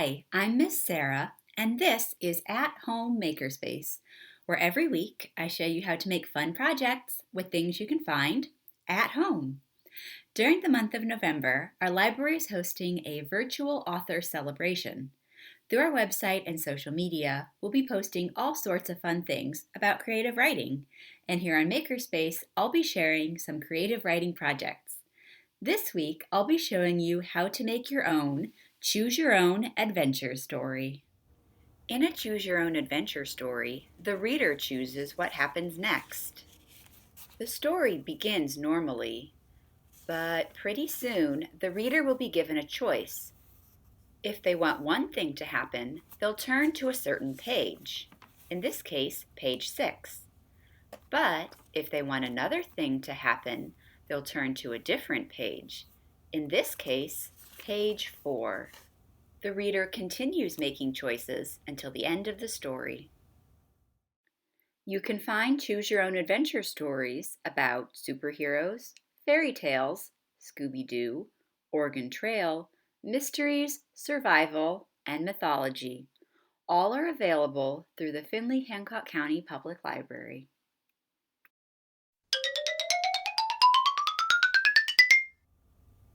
Hi, I'm Miss Sarah, and this is At Home Makerspace, where every week I show you how to make fun projects with things you can find at home. During the month of November, our library is hosting a virtual author celebration. Through our website and social media, we'll be posting all sorts of fun things about creative writing, and here on Makerspace, I'll be sharing some creative writing projects. This week, I'll be showing you how to make your own Choose Your Own Adventure Story. In a Choose Your Own Adventure story, the reader chooses what happens next. The story begins normally, but pretty soon the reader will be given a choice. If they want one thing to happen, they'll turn to a certain page, in this case, page 6. But if they want another thing to happen, they'll turn to a different page, in this case, page 4. The reader continues making choices until the end of the story. You can find Choose Your Own Adventure stories about superheroes, fairy tales, Scooby-Doo, Oregon Trail, mysteries, survival, and mythology. All are available through the Findlay-Hancock County Public Library.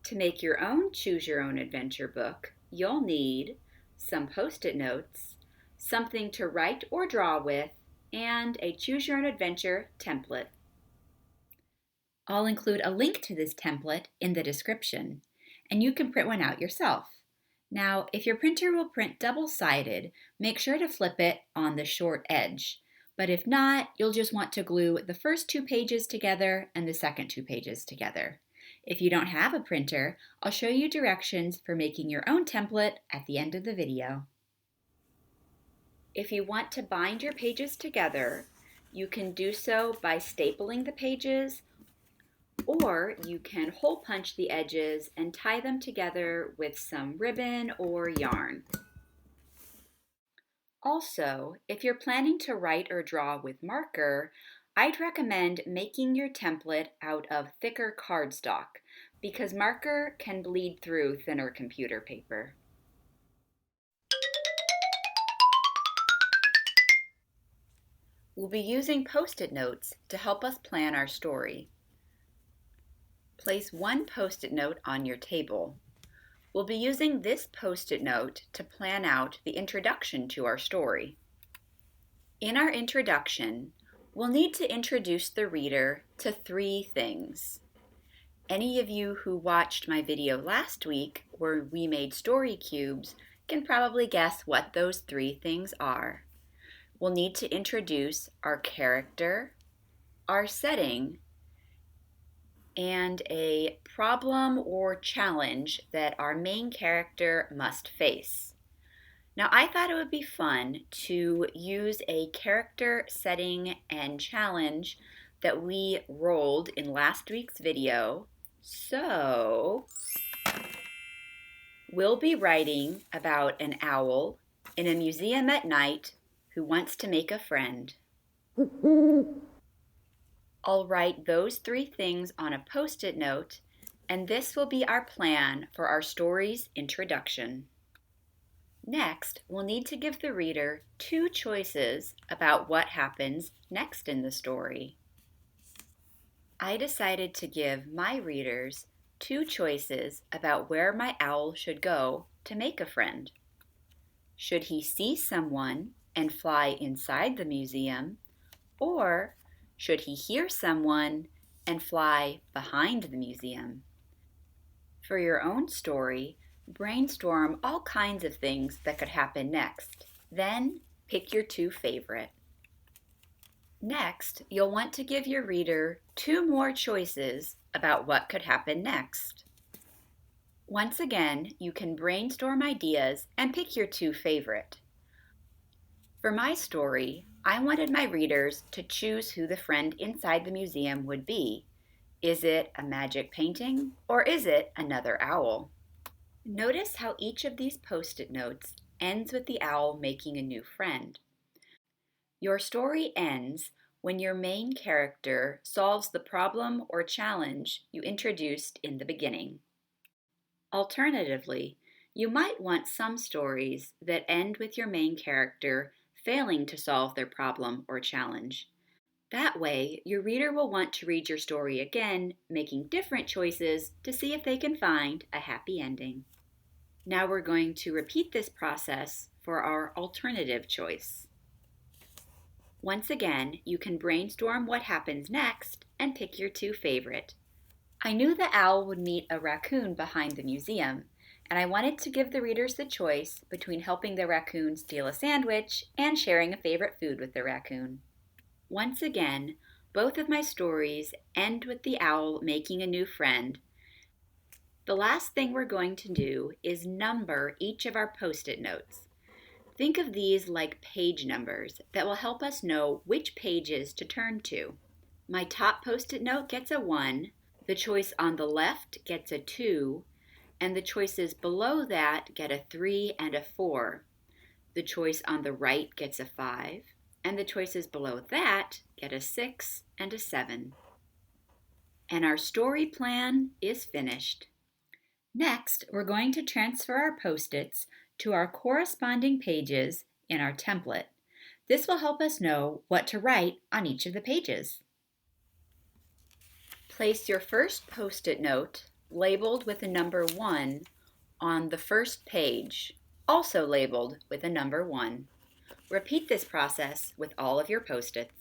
To make your own Choose Your Own Adventure book, you'll need some Post-it notes, something to write or draw with, and a Choose Your Own Adventure template. I'll include a link to this template in the description, and you can print one out yourself. Now, if your printer will print double-sided, make sure to flip it on the short edge. But if not, you'll just want to glue the first 2 pages together and the second 2 pages together. If you don't have a printer, I'll show you directions for making your own template at the end of the video. If you want to bind your pages together, you can do so by stapling the pages, or you can hole punch the edges and tie them together with some ribbon or yarn. Also, if you're planning to write or draw with marker, I'd recommend making your template out of thicker cardstock because marker can bleed through thinner computer paper. We'll be using Post-it notes to help us plan our story. Place one Post-it note on your table. We'll be using this Post-it note to plan out the introduction to our story. In our introduction, we'll need to introduce the reader to 3 things. Any of you who watched my video last week where we made story cubes can probably guess what those 3 things are. We'll need to introduce our character, our setting, and a problem or challenge that our main character must face. Now, I thought it would be fun to use a character, setting, and challenge that we rolled in last week's video. So, we'll be writing about an owl in a museum at night who wants to make a friend. I'll write those 3 things on a Post-it note, and this will be our plan for our story's introduction. Next, we'll need to give the reader 2 choices about what happens next in the story. I decided to give my readers 2 choices about where my owl should go to make a friend. Should he see someone and fly inside the museum, or should he hear someone and fly behind the museum? For your own story, brainstorm all kinds of things that could happen next. Then pick your 2 favorite. Next, you'll want to give your reader 2 more choices about what could happen next. Once again, you can brainstorm ideas and pick your 2 favorite. For my story, I wanted my readers to choose who the friend inside the museum would be. Is it a magic painting, or is it another owl? Notice how each of these Post-it notes ends with the owl making a new friend. Your story ends when your main character solves the problem or challenge you introduced in the beginning. Alternatively, You might want some stories that end with your main character failing to solve their problem or challenge. That way, your reader will want to read your story again, making different choices to see if they can find a happy ending. Now we're going to repeat this process for our alternative choice. Once again, you can brainstorm what happens next and pick your two favorite. I knew the owl would meet a raccoon behind the museum, and I wanted to give the readers the choice between helping the raccoon steal a sandwich and sharing a favorite food with the raccoon. Once again, both of my stories end with the owl making a new friend. The last thing we're going to do is number each of our Post-it notes. Think of these like page numbers that will help us know which pages to turn to. My top Post-it note gets a 1, the choice on the left gets a 2, and the choices below that get a 3 and a 4. The choice on the right gets a 5, and the choices below that get a 6 and a 7. And our story plan is finished. Next, we're going to transfer our Post-its to our corresponding pages in our template. This will help us know what to write on each of the pages. Place your first Post-it note, labeled with the number 1, on the first page, also labeled with the number 1. Repeat this process with all of your Post-its.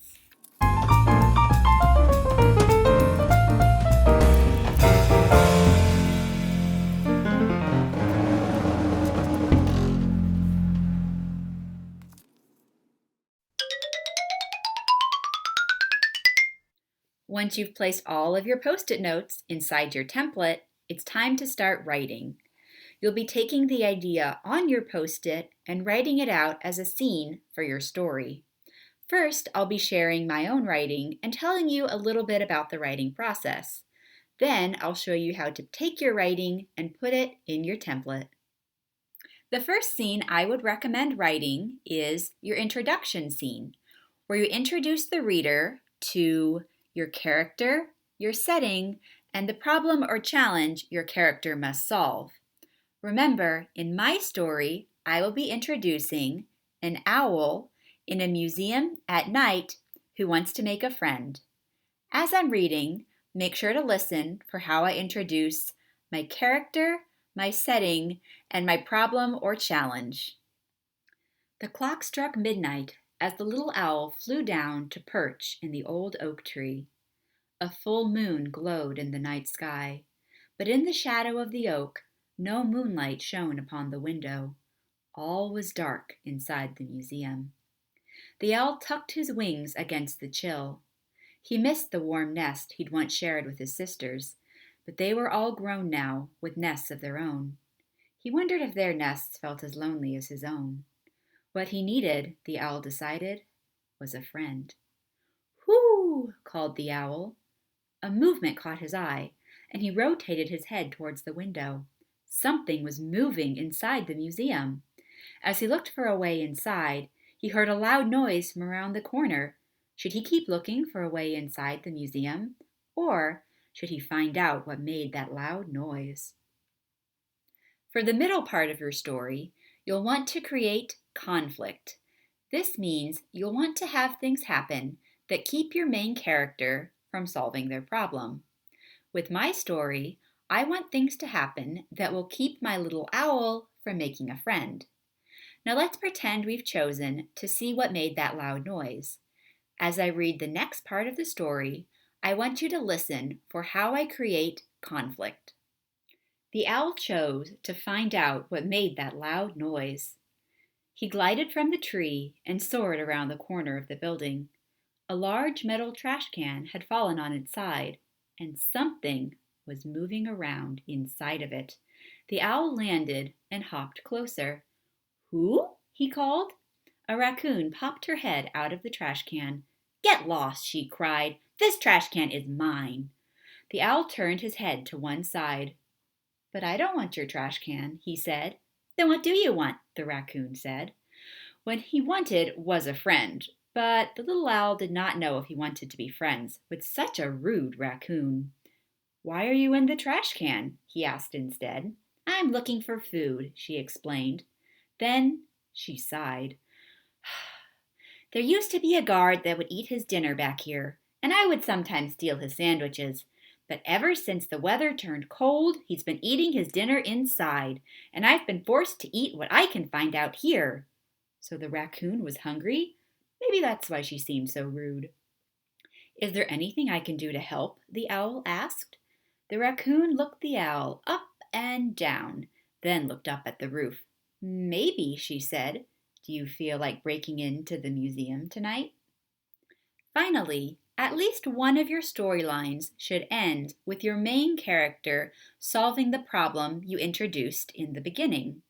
Once you've placed all of your Post-it notes inside your template, it's time to start writing. You'll be taking the idea on your Post-it and writing it out as a scene for your story. First, I'll be sharing my own writing and telling you a little bit about the writing process. Then I'll show you how to take your writing and put it in your template. The first scene I would recommend writing is your introduction scene, where you introduce the reader to your character, your setting, and the problem or challenge your character must solve. Remember, in my story, I will be introducing an owl in a museum at night who wants to make a friend. As I'm reading, make sure to listen for how I introduce my character, my setting, and my problem or challenge. The clock struck midnight as the little owl flew down to perch in the old oak tree. A full moon glowed in the night sky, but in the shadow of the oak, no moonlight shone upon the window. All was dark inside the museum. The owl tucked his wings against the chill. He missed the warm nest he'd once shared with his sisters, but they were all grown now, with nests of their own. He wondered if their nests felt as lonely as his own. What he needed, the owl decided, was a friend. "Whoo!" called the owl. A movement caught his eye, and he rotated his head towards the window. Something was moving inside the museum. As he looked for a way inside, he heard a loud noise from around the corner. Should he keep looking for a way inside the museum, or should he find out what made that loud noise? For the middle part of your story, you'll want to create conflict. This means you'll want to have things happen that keep your main character from solving their problem. With my story, I want things to happen that will keep my little owl from making a friend. Now let's pretend we've chosen to see what made that loud noise. As I read the next part of the story, I want you to listen for how I create conflict. The owl chose to find out what made that loud noise. He glided from the tree and soared around the corner of the building. A large metal trash can had fallen on its side, and something was moving around inside of it. The owl landed and hopped closer. "Who?" he called. A raccoon popped her head out of the trash can. "Get lost," she cried. "This trash can is mine." The owl turned his head to one side. "But I don't want your trash can," he said. "Then what do you want?" the raccoon said. What he wanted was a friend, but the little owl did not know if he wanted to be friends with such a rude raccoon. "Why are you in the trash can?" he asked instead. I'm looking for food, she explained. Then she sighed. There used to be a guard that would eat his dinner back here, and I would sometimes steal his sandwiches. But ever since the weather turned cold, he's been eating his dinner inside, and I've been forced to eat what I can find out here. So the raccoon was hungry? Maybe that's why she seemed so rude. Is there anything I can do to help? The owl asked. The raccoon looked the owl up and down, then looked up at the roof. Maybe, she said. Do you feel like breaking into the museum tonight? Finally, at least one of your storylines should end with your main character solving the problem you introduced in the beginning.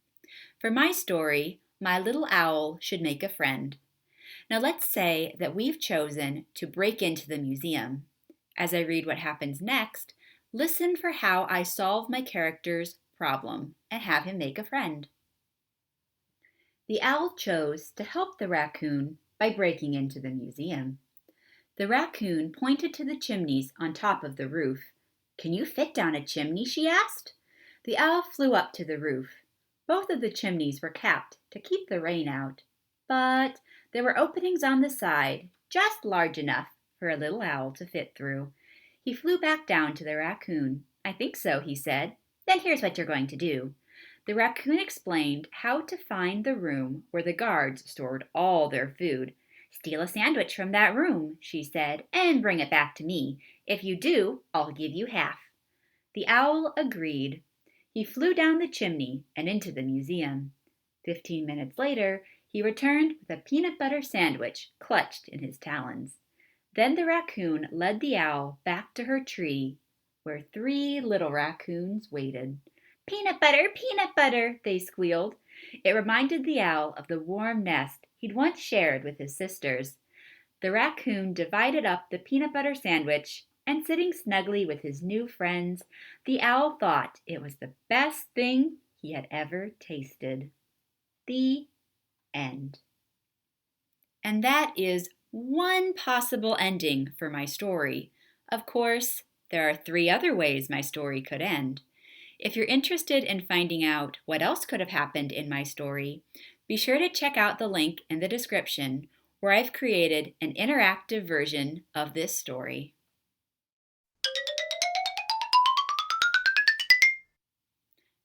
For my story, my little owl should make a friend. Now let's say that we've chosen to break into the museum. As I read what happens next, listen for how I solve my character's problem and have him make a friend. The owl chose to help the raccoon by breaking into the museum. The raccoon pointed to the chimneys on top of the roof. Can you fit down a chimney? She asked. The owl flew up to the roof. Both of the chimneys were capped to keep the rain out, but there were openings on the side, just large enough for a little owl to fit through. He flew back down to the raccoon. I think so, he said. Then here's what you're going to do. The raccoon explained how to find the room where the guards stored all their food. Steal a sandwich from that room, she said, and bring it back to me. If you do, I'll give you half. The owl agreed. He flew down the chimney and into the museum. 15 minutes later, he returned with a peanut butter sandwich clutched in his talons. Then the raccoon led the owl back to her tree, where 3 little raccoons waited. Peanut butter, they squealed. It reminded the owl of the warm nest he'd once shared with his sisters. The raccoon divided up the peanut butter sandwich, and sitting snugly with his new friends, the owl thought it was the best thing he had ever tasted. The end. And that is one possible ending for my story. Of course, there are 3 other ways my story could end. If you're interested in finding out what else could have happened in my story, be sure to check out the link in the description where I've created an interactive version of this story.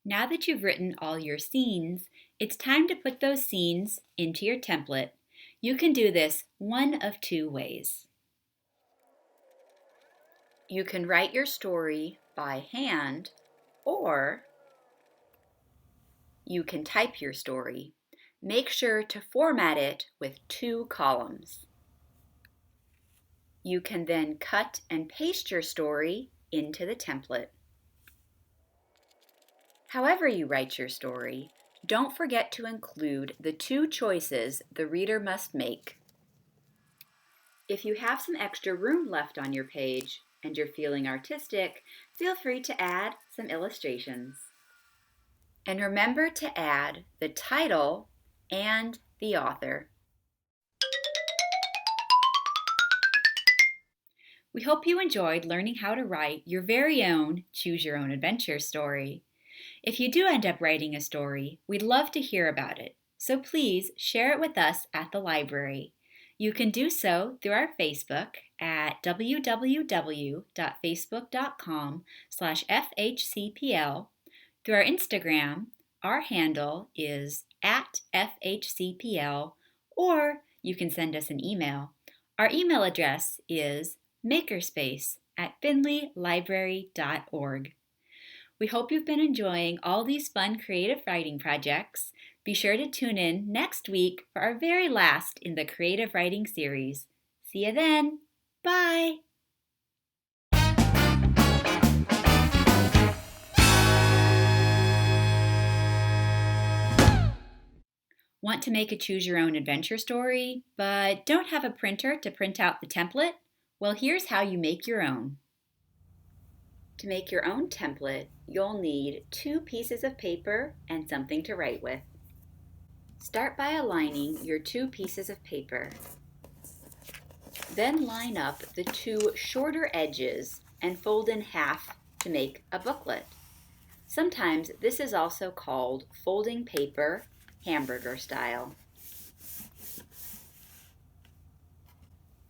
Now that you've written all your scenes, it's time to put those scenes into your template. You can do this one of 2 ways. You can write your story by hand, or you can type your story. Make sure to format it with 2 columns. You can then cut and paste your story into the template. However you write your story, don't forget to include the 2 choices the reader must make. If you have some extra room left on your page and you're feeling artistic, feel free to add some illustrations. And remember to add the title and the author. We hope you enjoyed learning how to write your very own Choose Your Own Adventure story. If you do end up writing a story, we'd love to hear about it, so please share it with us at the library. You can do so through our Facebook at www.facebook.com/FHCPL. Through our Instagram, our handle is @FHCPL, or you can send us an email. Our email address is makerspace@findlaylibrary.org. We hope you've been enjoying all these fun creative writing projects. Be sure to tune in next week for our very last in the creative writing series. See you then. Bye. Want to make a Choose Your Own Adventure story, but don't have a printer to print out the template? Well, here's how you make your own. To make your own template, you'll need 2 pieces of paper and something to write with. Start by aligning your 2 pieces of paper. Then line up the 2 shorter edges and fold in half to make a booklet. Sometimes this is also called folding paper, hamburger style.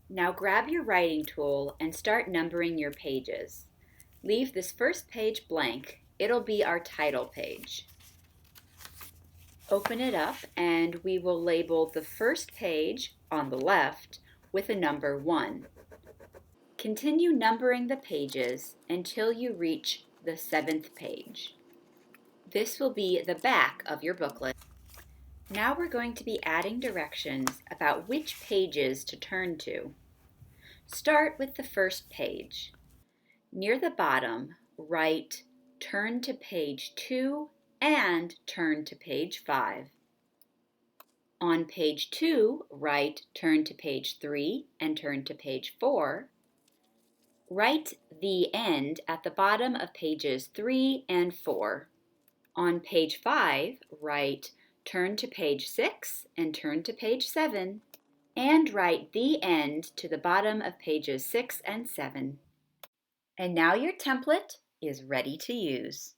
Now grab your writing tool and start numbering your pages. Leave this first page blank. It'll be our title page. Open it up and we will label the first page on the left with a number 1. Continue numbering the pages until you reach the 7th page. This will be the back of your booklet. Now we're going to be adding directions about which pages to turn to. Start with the first page. Near the bottom, write "Turn to page 2" and "Turn to page 5." On page 2, write "Turn to page 3" and "Turn to page 4." Write "The End" at the bottom of pages 3 and 4. On page 5, write "Turn to page 6" and "Turn to page 7." And write "The End" to the bottom of pages 6 and 7. And now your template is ready to use.